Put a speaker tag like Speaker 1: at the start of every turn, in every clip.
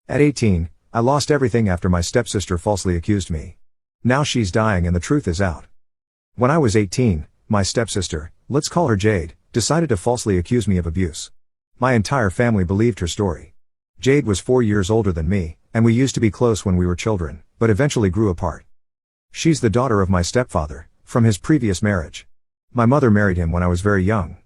Speaker 1: At 18, I lost everything after my stepsister falsely accused me. Now she's dying and the truth is out. When I was 18, my stepsister, let's call her Jade, decided to falsely accuse me of abuse. My entire family believed her story. Jade was 4 years older than me, and we used to be close when we were children, but eventually grew apart. She's the daughter of my stepfather, from his previous marriage. My mother married him when I was very young.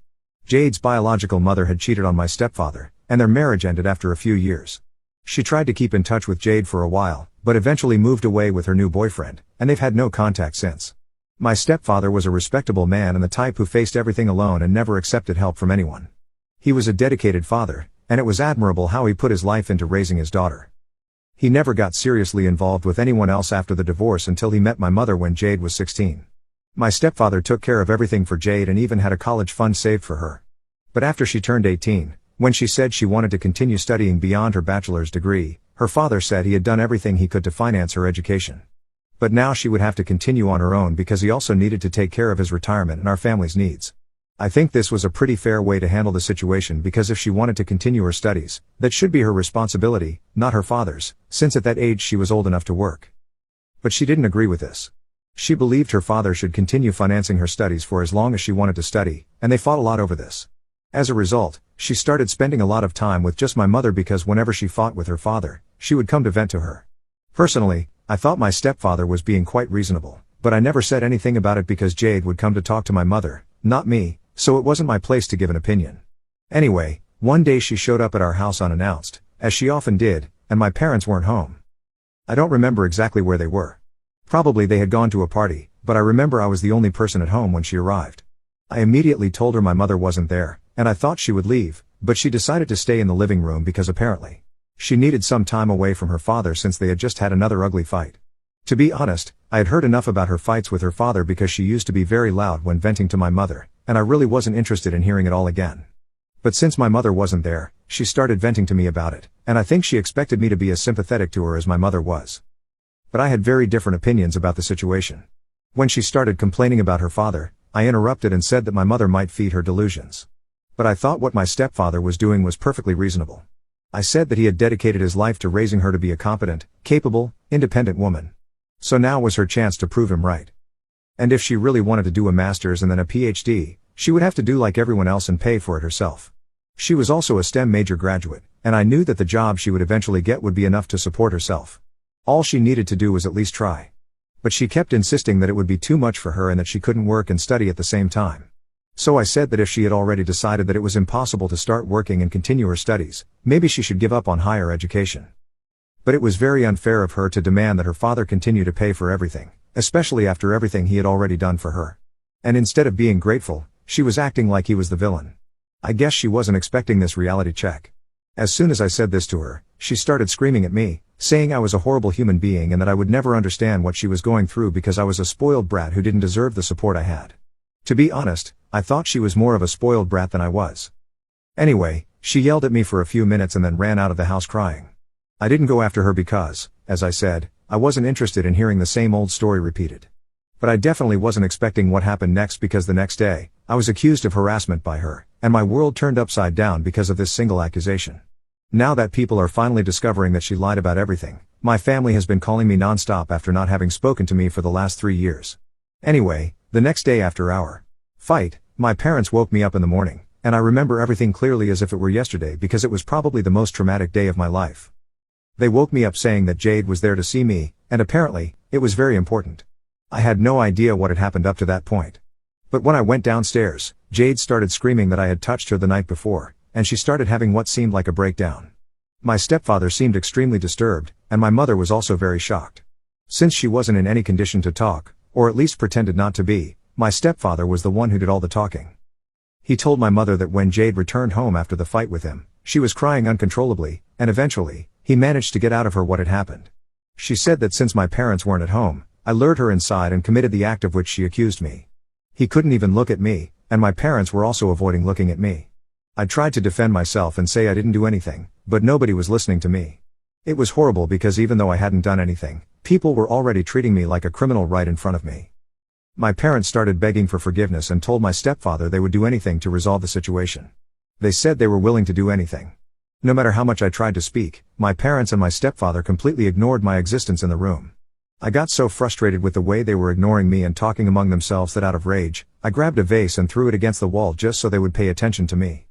Speaker 1: Jade's biological mother had cheated on my stepfather, and their marriage ended after a few years. She tried to keep in touch with Jade for a while, but eventually moved away with her new boyfriend, and they've had no contact since. My stepfather was a respectable man and the type who faced everything alone and never accepted help from anyone. He was a dedicated father, and it was admirable how he put his life into raising his daughter. He never got seriously involved with anyone else after the divorce until he met my mother when Jade was 16. My stepfather took care of everything for Jade and even had a college fund saved for her. But after she turned 18, when she said she wanted to continue studying beyond her bachelor's degree, her father said he had done everything he could to finance her education. But now she would have to continue on her own because he also needed to take care of his retirement and our family's needs. I think this was a pretty fair way to handle the situation because if she wanted to continue her studies, that should be her responsibility, not her father's, since at that age she was old enough to work. But she didn't agree with this. She believed her father should continue financing her studies for as long as she wanted to study, and they fought a lot over this. As a result, she started spending a lot of time with just my mother because whenever she fought with her father, she would come to vent to her. Personally, I thought my stepfather was being quite reasonable, but I never said anything about it because Jade would come to talk to my mother, not me, so it wasn't my place to give an opinion. Anyway, one day she showed up at our house unannounced, as she often did, and my parents weren't home. I don't remember exactly where they were. Probably they had gone to a party, but I remember I was the only person at home when she arrived. I immediately told her my mother wasn't there, and I thought she would leave, but she decided to stay in the living room because apparently she needed some time away from her father since they had just had another ugly fight. To be honest, I had heard enough about her fights with her father because she used to be very loud when venting to my mother, and I really wasn't interested in hearing it all again. But since my mother wasn't there, she started venting to me about it, and I think she expected me to be as sympathetic to her as my mother was. But I had very different opinions about the situation. When she started complaining about her father, I interrupted and said that my mother might feed her delusions. But I thought what my stepfather was doing was perfectly reasonable. I said that he had dedicated his life to raising her to be a competent, capable, independent woman. So now was her chance to prove him right. And if she really wanted to do a master's and then a PhD, she would have to do like everyone else and pay for it herself. She was also a STEM major graduate, and I knew that the job she would eventually get would be enough to support herself. All she needed to do was at least try. But she kept insisting that it would be too much for her and that she couldn't work and study at the same time. So I said that if she had already decided that it was impossible to start working and continue her studies, maybe she should give up on higher education. But it was very unfair of her to demand that her father continue to pay for everything, especially after everything he had already done for her. And instead of being grateful, she was acting like he was the villain. I guess she wasn't expecting this reality check. As soon as I said this to her, she started screaming at me, saying I was a horrible human being and that I would never understand what she was going through because I was a spoiled brat who didn't deserve the support I had. To be honest, I thought she was more of a spoiled brat than I was. Anyway, she yelled at me for a few minutes and then ran out of the house crying. I didn't go after her because, as I said, I wasn't interested in hearing the same old story repeated. But I definitely wasn't expecting what happened next because the next day, I was accused of harassment by her, and my world turned upside down because of this single accusation. Now that people are finally discovering that she lied about everything, my family has been calling me non-stop after not having spoken to me for the last 3 years. Anyway, the next day after our fight, my parents woke me up in the morning, and I remember everything clearly as if it were yesterday because it was probably the most traumatic day of my life. They woke me up saying that Jade was there to see me, and apparently, it was very important. I had no idea what had happened up to that point. But when I went downstairs, Jade started screaming that I had touched her the night before, and she started having what seemed like a breakdown. My stepfather seemed extremely disturbed, and my mother was also very shocked. Since she wasn't in any condition to talk, or at least pretended not to be, my stepfather was the one who did all the talking. He told my mother that when Jade returned home after the fight with him, she was crying uncontrollably, and eventually, he managed to get out of her what had happened. She said that since my parents weren't at home, I lured her inside and committed the act of which she accused me. He couldn't even look at me, and my parents were also avoiding looking at me. I tried to defend myself and say I didn't do anything, but nobody was listening to me. It was horrible because even though I hadn't done anything, people were already treating me like a criminal right in front of me. My parents started begging for forgiveness and told my stepfather they would do anything to resolve the situation. They said they were willing to do anything. No matter how much I tried to speak, my parents and my stepfather completely ignored my existence in the room. I got so frustrated with the way they were ignoring me and talking among themselves that out of rage, I grabbed a vase and threw it against the wall just so they would pay attention to me.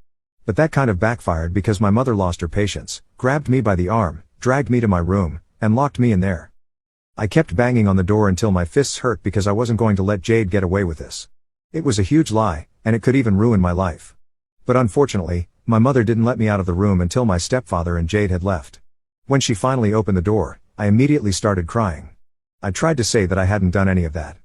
Speaker 1: But that kind of backfired because my mother lost her patience, grabbed me by the arm, dragged me to my room, and locked me in there. I kept banging on the door until my fists hurt because I wasn't going to let Jade get away with this. It was a huge lie, and it could even ruin my life. But unfortunately, my mother didn't let me out of the room until my stepfather and Jade had left. When she finally opened the door, I immediately started crying. I tried to say that I hadn't done any of that.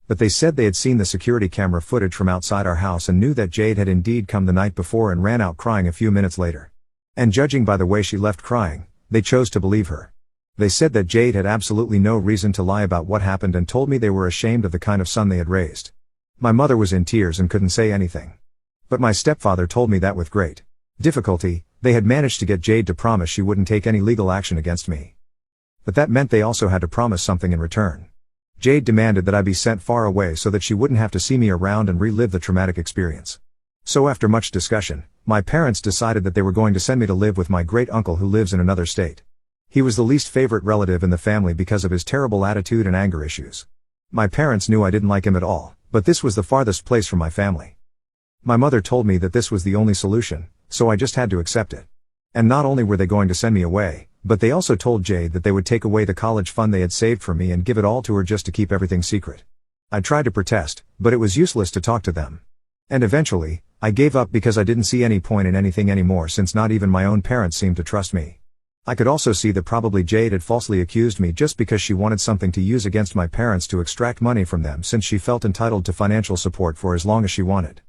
Speaker 1: But they said they had seen the security camera footage from outside our house and knew that Jade had indeed come the night before and ran out crying a few minutes later. And judging by the way she left crying, they chose to believe her. They said that Jade had absolutely no reason to lie about what happened and told me they were ashamed of the kind of son they had raised. My mother was in tears and couldn't say anything. But my stepfather told me that with great difficulty, they had managed to get Jade to promise she wouldn't take any legal action against me. But that meant they also had to promise something in return. Jade demanded that I be sent far away so that she wouldn't have to see me around and relive the traumatic experience. So after much discussion, my parents decided that they were going to send me to live with my great uncle who lives in another state. He was the least favorite relative in the family because of his terrible attitude and anger issues. My parents knew I didn't like him at all, but this was the farthest place from my family. My mother told me that this was the only solution, so I just had to accept it. And not only were they going to send me away, but they also told Jade that they would take away the college fund they had saved for me and give it all to her just to keep everything secret. I tried to protest, but it was useless to talk to them. And eventually, I gave up because I didn't see any point in anything anymore since not even my own parents seemed to trust me. I could also see that probably Jade had falsely accused me just because she wanted something to use against my parents to extract money from them since she felt entitled to financial support for as long as she wanted.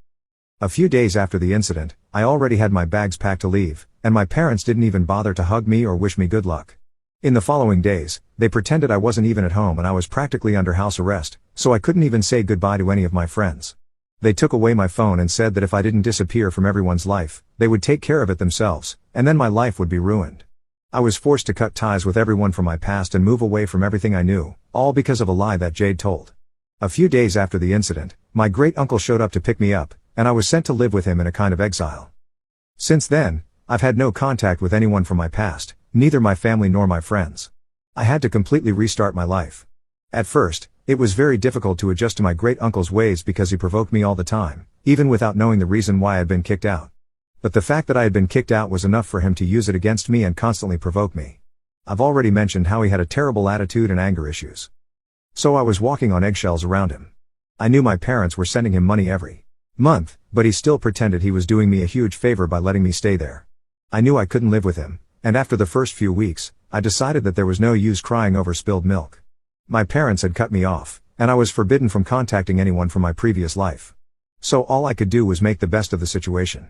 Speaker 1: A few days after the incident, I already had my bags packed to leave, and my parents didn't even bother to hug me or wish me good luck. In the following days, they pretended I wasn't even at home and I was practically under house arrest, so I couldn't even say goodbye to any of my friends. They took away my phone and said that if I didn't disappear from everyone's life, they would take care of it themselves, and then my life would be ruined. I was forced to cut ties with everyone from my past and move away from everything I knew, all because of a lie that Jade told. A few days after the incident, my great uncle showed up to pick me up, and I was sent to live with him in a kind of exile. Since then, I've had no contact with anyone from my past, neither my family nor my friends. I had to completely restart my life. At first, it was very difficult to adjust to my great uncle's ways because he provoked me all the time, even without knowing the reason why I had been kicked out. But the fact that I had been kicked out was enough for him to use it against me and constantly provoke me. I've already mentioned how he had a terrible attitude and anger issues. So I was walking on eggshells around him. I knew my parents were sending him money every month, but he still pretended he was doing me a huge favor by letting me stay there. I knew I couldn't live with him, and after the first few weeks, I decided that there was no use crying over spilled milk. My parents had cut me off, and I was forbidden from contacting anyone from my previous life. So all I could do was make the best of the situation.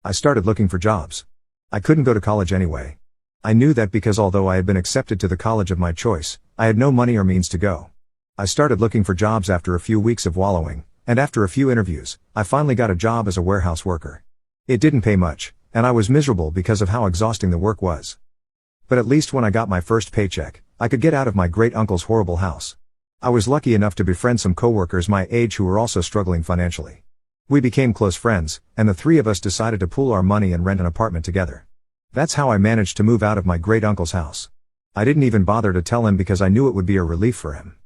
Speaker 1: I started looking for jobs. I couldn't go to college anyway. I knew that because although I had been accepted to the college of my choice, I had no money or means to go. I started looking for jobs after a few weeks of wallowing, and after a few interviews, I finally got a job as a warehouse worker. It didn't pay much, and I was miserable because of how exhausting the work was. But at least when I got my first paycheck, I could get out of my great uncle's horrible house. I was lucky enough to befriend some coworkers my age who were also struggling financially. We became close friends, and the three of us decided to pool our money and rent an apartment together. That's how I managed to move out of my great uncle's house. I didn't even bother to tell him because I knew it would be a relief for him.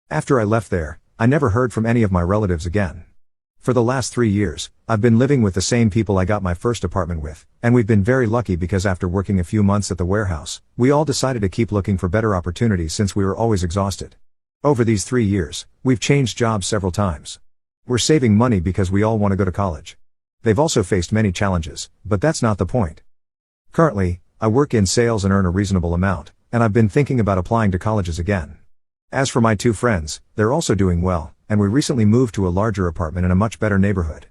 Speaker 1: After I left there, I never heard from any of my relatives again. For the last 3 years, I've been living with the same people I got my first apartment with, and we've been very lucky because after working a few months at the warehouse, we all decided to keep looking for better opportunities since we were always exhausted. Over these 3 years, we've changed jobs several times. We're saving money because we all want to go to college. They've also faced many challenges, but that's not the point. Currently, I work in sales and earn a reasonable amount, and I've been thinking about applying to colleges again. As for my two friends, they're also doing well, and we recently moved to a larger apartment in a much better neighborhood.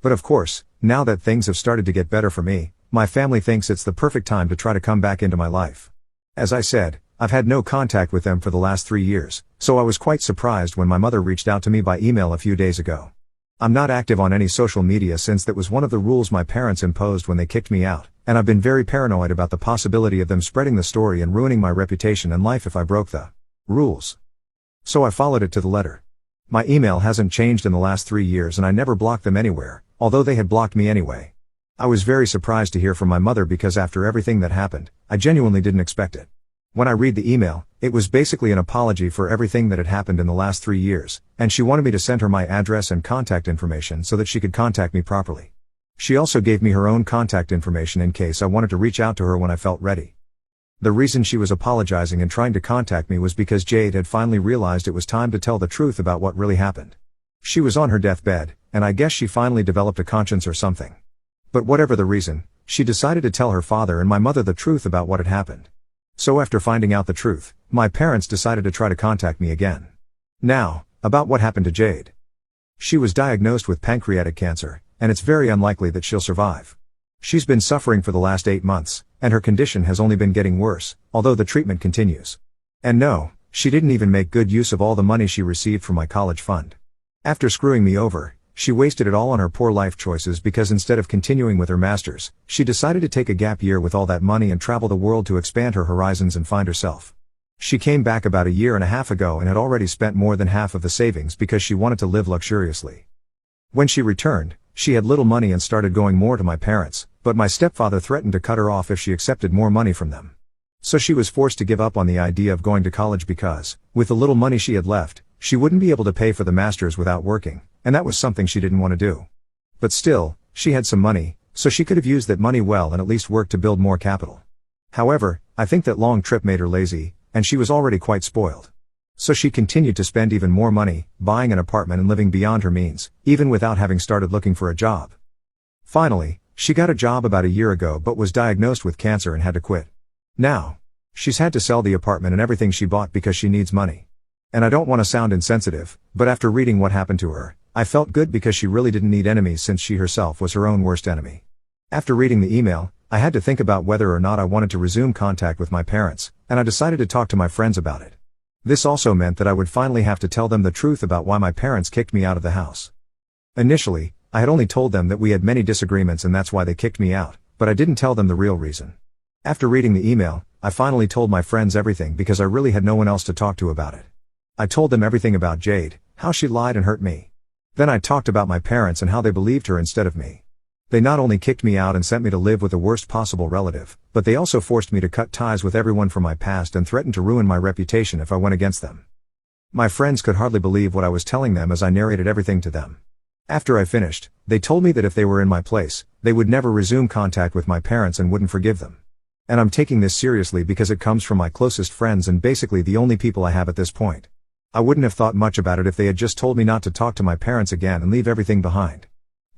Speaker 1: But of course, now that things have started to get better for me, my family thinks it's the perfect time to try to come back into my life. As I said, I've had no contact with them for the last 3 years, so I was quite surprised when my mother reached out to me by email a few days ago. I'm not active on any social media since that was one of the rules my parents imposed when they kicked me out, and I've been very paranoid about the possibility of them spreading the story and ruining my reputation and life if I broke the rules. So I followed it to the letter. My email hasn't changed in the last 3 years and I never blocked them anywhere, although they had blocked me anyway. I was very surprised to hear from my mother because after everything that happened, I genuinely didn't expect it. When I read the email, it was basically an apology for everything that had happened in the last 3 years, and she wanted me to send her my address and contact information so that she could contact me properly. She also gave me her own contact information in case I wanted to reach out to her when I felt ready. The reason she was apologizing and trying to contact me was because Jade had finally realized it was time to tell the truth about what really happened. She was on her deathbed, and I guess she finally developed a conscience or something. But whatever the reason, she decided to tell her father and my mother the truth about what had happened. So after finding out the truth, my parents decided to try to contact me again. Now, about what happened to Jade. She was diagnosed with pancreatic cancer, and it's very unlikely that she'll survive. She's been suffering for the last 8 months, and her condition has only been getting worse, although the treatment continues. And no, she didn't even make good use of all the money she received from my college fund. After screwing me over, she wasted it all on her poor life choices because instead of continuing with her masters, she decided to take a gap year with all that money and travel the world to expand her horizons and find herself. She came back about a year and a half ago and had already spent more than half of the savings because she wanted to live luxuriously. When she returned, she had little money and started going more to my parents, but my stepfather threatened to cut her off if she accepted more money from them. So she was forced to give up on the idea of going to college because, with the little money she had left, she wouldn't be able to pay for the masters without working, and that was something she didn't want to do. But still, she had some money, so she could have used that money well and at least worked to build more capital. However, I think that long trip made her lazy, and she was already quite spoiled. So she continued to spend even more money, buying an apartment and living beyond her means, even without having started looking for a job. Finally, she got a job about a year ago but was diagnosed with cancer and had to quit. Now, she's had to sell the apartment and everything she bought because she needs money. And I don't want to sound insensitive, but after reading what happened to her, I felt good because she really didn't need enemies since she herself was her own worst enemy. After reading the email, I had to think about whether or not I wanted to resume contact with my parents, and I decided to talk to my friends about it. This also meant that I would finally have to tell them the truth about why my parents kicked me out of the house. Initially, I had only told them that we had many disagreements and that's why they kicked me out, but I didn't tell them the real reason. After reading the email, I finally told my friends everything because I really had no one else to talk to about it. I told them everything about Jade, how she lied and hurt me. Then I talked about my parents and how they believed her instead of me. They not only kicked me out and sent me to live with the worst possible relative, but they also forced me to cut ties with everyone from my past and threatened to ruin my reputation if I went against them. My friends could hardly believe what I was telling them as I narrated everything to them. After I finished, they told me that if they were in my place, they would never resume contact with my parents and wouldn't forgive them. And I'm taking this seriously because it comes from my closest friends and basically the only people I have at this point. I wouldn't have thought much about it if they had just told me not to talk to my parents again and leave everything behind.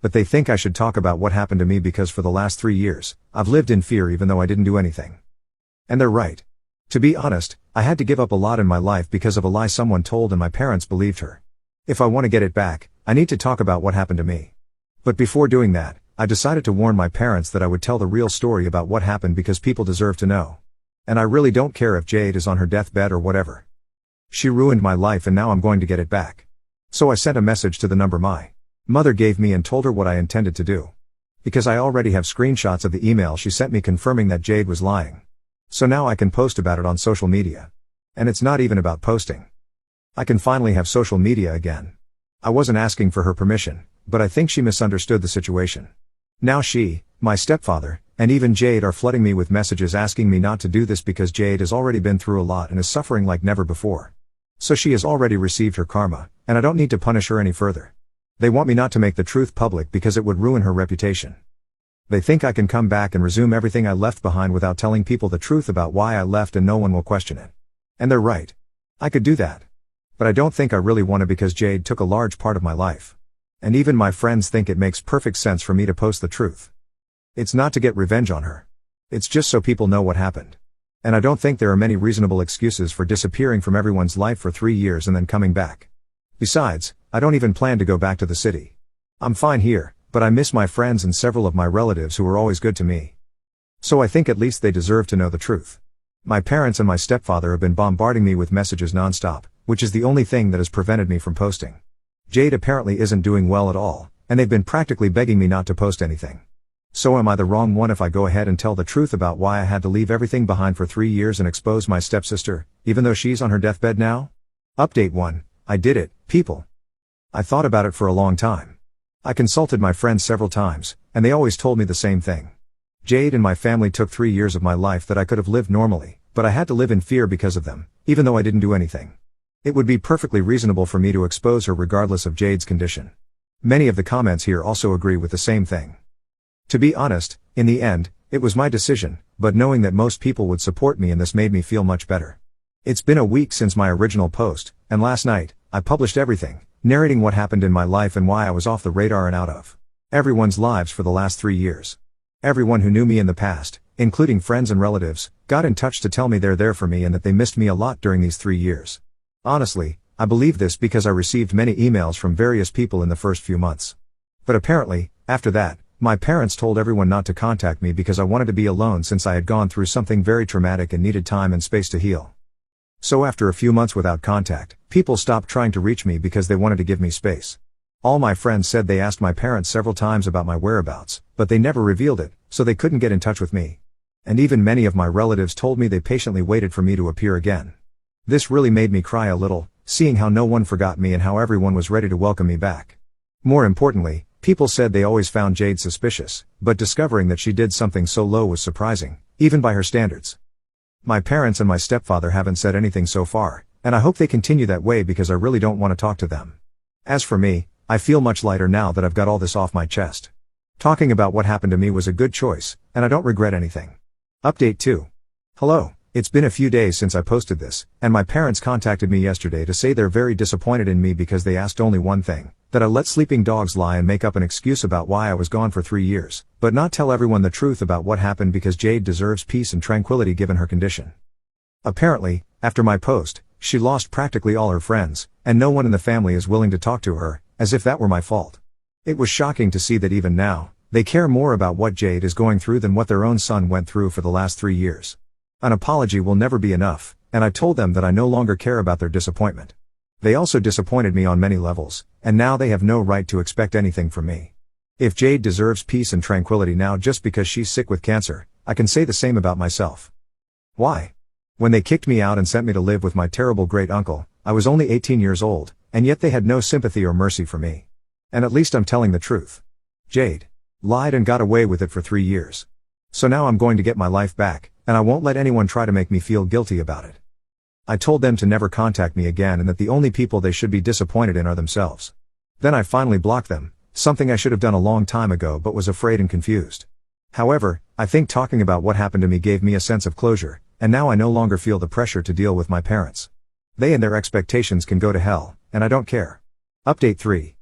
Speaker 1: But they think I should talk about what happened to me because for the last 3 years, I've lived in fear even though I didn't do anything. And they're right. To be honest, I had to give up a lot in my life because of a lie someone told and my parents believed her. If I want to get it back, I need to talk about what happened to me. But before doing that, I decided to warn my parents that I would tell the real story about what happened because people deserve to know. And I really don't care if Jade is on her deathbed or whatever. She ruined my life and now I'm going to get it back. So I sent a message to the number my mother gave me and told her what I intended to do. Because I already have screenshots of the email she sent me confirming that Jade was lying. So now I can post about it on social media. And it's not even about posting. I can finally have social media again. I wasn't asking for her permission, but I think she misunderstood the situation. Now she, my stepfather, and even Jade are flooding me with messages asking me not to do this because Jade has already been through a lot and is suffering like never before. So she has already received her karma, and I don't need to punish her any further. They want me not to make the truth public because it would ruin her reputation. They think I can come back and resume everything I left behind without telling people the truth about why I left and no one will question it. And they're right. I could do that. But I don't think I really want to because Jade took a large part of my life. And even my friends think it makes perfect sense for me to post the truth. It's not to get revenge on her. It's just so people know what happened. And I don't think there are many reasonable excuses for disappearing from everyone's life for 3 years and then coming back. Besides, I don't even plan to go back to the city. I'm fine here, but I miss my friends and several of my relatives who were always good to me. So I think at least they deserve to know the truth. My parents and my stepfather have been bombarding me with messages nonstop, which is the only thing that has prevented me from posting. Jade apparently isn't doing well at all, and they've been practically begging me not to post anything. So am I the wrong one if I go ahead and tell the truth about why I had to leave everything behind for 3 years and expose my stepsister, even though she's on her deathbed now? Update 1. I did it, people. I thought about it for a long time. I consulted my friends several times, and they always told me the same thing. Jade and my family took 3 years of my life that I could have lived normally, but I had to live in fear because of them, even though I didn't do anything. It would be perfectly reasonable for me to expose her regardless of Jade's condition. Many of the comments here also agree with the same thing. To be honest, in the end, it was my decision, but knowing that most people would support me in this made me feel much better. It's been a week since my original post, and last night, I published everything, narrating what happened in my life and why I was off the radar and out of everyone's lives for the last 3 years. Everyone who knew me in the past, including friends and relatives, got in touch to tell me they're there for me and that they missed me a lot during these 3 years. Honestly, I believe this because I received many emails from various people in the first few months. But apparently, after that, my parents told everyone not to contact me because I wanted to be alone since I had gone through something very traumatic and needed time and space to heal. So after a few months without contact, people stopped trying to reach me because they wanted to give me space. All my friends said they asked my parents several times about my whereabouts, but they never revealed it, so they couldn't get in touch with me. And even many of my relatives told me they patiently waited for me to appear again. This really made me cry a little, seeing how no one forgot me and how everyone was ready to welcome me back. More importantly, people said they always found Jade suspicious, but discovering that she did something so low was surprising, even by her standards. My parents and my stepfather haven't said anything so far, and I hope they continue that way because I really don't want to talk to them. As for me, I feel much lighter now that I've got all this off my chest. Talking about what happened to me was a good choice, and I don't regret anything. Update 2. Hello. It's been a few days since I posted this, and my parents contacted me yesterday to say they're very disappointed in me because they asked only one thing, that I let sleeping dogs lie and make up an excuse about why I was gone for 3 years, but not tell everyone the truth about what happened because Jade deserves peace and tranquility given her condition. Apparently, after my post, she lost practically all her friends, and no one in the family is willing to talk to her, as if that were my fault. It was shocking to see that even now, they care more about what Jade is going through than what their own son went through for the last 3 years. An apology will never be enough, and I told them that I no longer care about their disappointment. They also disappointed me on many levels, and now they have no right to expect anything from me. If Jade deserves peace and tranquility now just because she's sick with cancer, I can say the same about myself. Why? When they kicked me out and sent me to live with my terrible great-uncle, I was only 18 years old, and yet they had no sympathy or mercy for me. And at least I'm telling the truth. Jade lied and got away with it for 3 years. So now I'm going to get my life back, and I won't let anyone try to make me feel guilty about it. I told them to never contact me again and that the only people they should be disappointed in are themselves. Then I finally blocked them, something I should have done a long time ago but was afraid and confused. However, I think talking about what happened to me gave me a sense of closure, and now I no longer feel the pressure to deal with my parents. They and their expectations can go to hell, and I don't care. Update 3.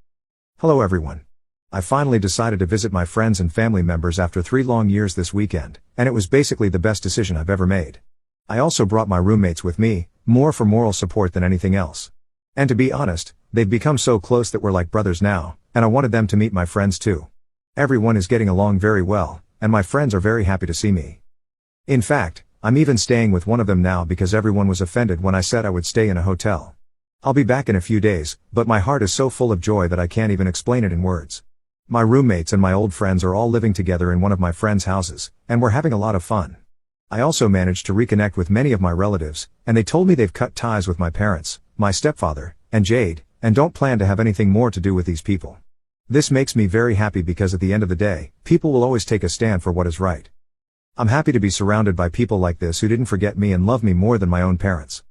Speaker 1: Hello everyone. I finally decided to visit my friends and family members after 3 long years this weekend, and it was basically the best decision I've ever made. I also brought my roommates with me, more for moral support than anything else. And to be honest, they've become so close that we're like brothers now, and I wanted them to meet my friends too. Everyone is getting along very well, and my friends are very happy to see me. In fact, I'm even staying with one of them now because everyone was offended when I said I would stay in a hotel. I'll be back in a few days, but my heart is so full of joy that I can't even explain it in words. My roommates and my old friends are all living together in one of my friends' houses, and we're having a lot of fun. I also managed to reconnect with many of my relatives, and they told me they've cut ties with my parents, my stepfather, and Jade, and don't plan to have anything more to do with these people. This makes me very happy because at the end of the day, people will always take a stand for what is right. I'm happy to be surrounded by people like this who didn't forget me and love me more than my own parents.